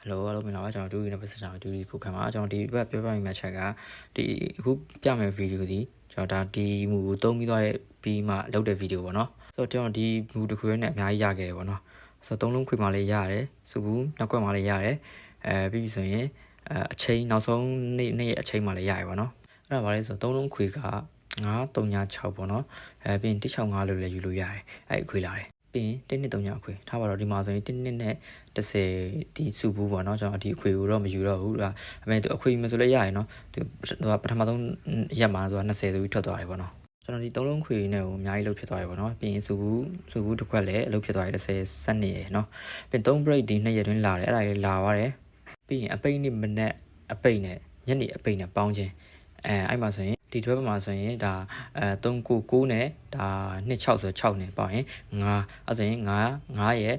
Hello အားလုံးမင်္ဂလာပါကျွန်တော်တို့ဒီနေ့ပတ်စံတူဒီခုခံပါကျွန်တော်ဒီဘက်ပြောပြမိမယ့်ချက်ကဒီအခုပြမယ့်ဗီဒီယိုဒီကျွန်တော်ဒါဒီမူကိုသုံးပြီးတော့ပြီးမှလုပ်တဲ့ဗီဒီယိုပေါ့နော်ဆိုတော့ကျွန်တော်ဒီမူတစ်ခုနဲ့အများကြီးရခဲ့တယ်ပေါ့နော်ဆိုတော့သုံးလုံးခွေမှလည်းရတယ်စူဘူးနောက်ကွက်မှလည်းရတယ်ပြီးပြီဆိုရင်အချိန်နောက်ဆုံးနေ့အချိန်မှလည်းရတယ်ပေါ့နော်အဲ့ဒါပါလဲဆိုတော့သုံးလုံးခွေက936ပေါ့နော်ပြီးရင်165လို့လည်းယူလို့ရတယ်အဲ့အခွေလာတယ်ပြီးရင်1နှစ်3ညအခွေထားပါတော့ဒီမှာဆိုရင်1နှစ်နဲ့10ဒီစုဘူးပေါ့နော်ကျွန်တော်ဒီအခွေကိုတော့မယူတော့ဘူးဒါအမေသူအခွေမဆိုလည်းရရနော်သူကပထမဆုံးရက်မှာသူက20ဆိုပြီးထွက်သွားတယ်ပေါ့နော်ကျွန်တော်ဒီ3လုံးခွေနဲ့ကိုအများကြီးလုပ်ဖြစ်သွားပြီပေါ့နော်ပြီးရင်စုဘူးတစ်ခွက်လည်းအလုပ်ဖြစ်သွားပြီ10စက်နေရနော်ပြီး3 break ဒီ2ရက်တွင်းလာတယ်အဲ့ဒါလေးလာသွားတယ်ပြီးရင်အပိတ်နေ့မနေ့အပိတ်နဲ့ညနေအပိတ်နဲ့ပေါင်းခြင်းအဲ့မှာဆိုရင်ဒီတွဲမှာဆိုရင်ဒါ399နဲ့ဒါ26ဆို6နဲ့ပေါင်းရင်9အဲ့ဆိုရင်9ရဲ့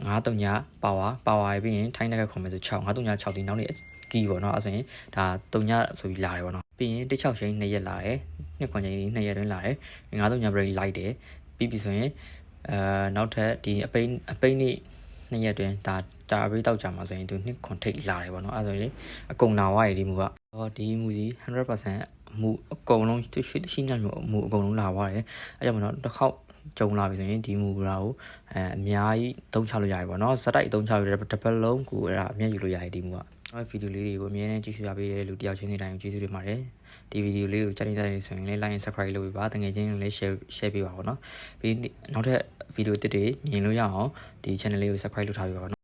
9 3ညပါဝါပြီးရင်ထိုင်းတဲ့ခွန်မယ်ဆို6 9 3ည6ဒီနောက်နေ့ကီးပေါ့နော်အဲ့ဆိုရင်ဒါ3ညဆိုပြီးလာတယ်ပေါ့နော်ပြီးရင်16ချိန်2ရက်လာတယ်2ခွန်ချိန်2ရက်တွင်းလာတယ်9 3ည break လိုက်တယ်ပြီးပြီဆိုရင်နောက်ထပ်ဒီအပိတ်နေ့2ရက်တွင်ဒါတာဘေးတောက်ကြမှာဆိုရင်သူ2ခွန်ထိတ်လာတယ်ပေါ့နော်အဲ့ဆိုရင်အကုန်လာသွားရည်ဒီမူကဒီမူစီ 100% အမှုအကုန်လုံးရှိညမျိုးအမှုအကုန်လုံးလာသွားတယ်အဲ့ကြောင့်မလို့တစ်ခေါက်ကြုံလာပြီဆိုရင်ဒီမူရာကိုအများကြီးသုံးချလို့ရတယ်ပေါ့နော်စတိုက်သုံးချလို့တစ်ပတ်လုံးကိုအဲ့ဒါအမြတ်ယူလို့ရတယ်ဒီမူကဗီဒီယိုလေးတွေကိုအမြဲတမ်းကြည့်ရှုရပေးတဲ့လူတယောက်ချင်းစီတိုင်းကိုကျေးဇူးတင်ပါတယ်ဒီဗီဒီယိုလေးကိုကြိုက်နေတဲ့ဆိုရင်လည်း like and subscribe လုပ်ပေးပါတကယ်ချင်းလည်း share ပေးပါပေါ့နော်ပြီးနောက်ထပ်ဗီဒီယိုတစ်တွေမြင်လို့ရအောင်ဒီ channel လေးကို subscribe လုပ်ထားပေးပါ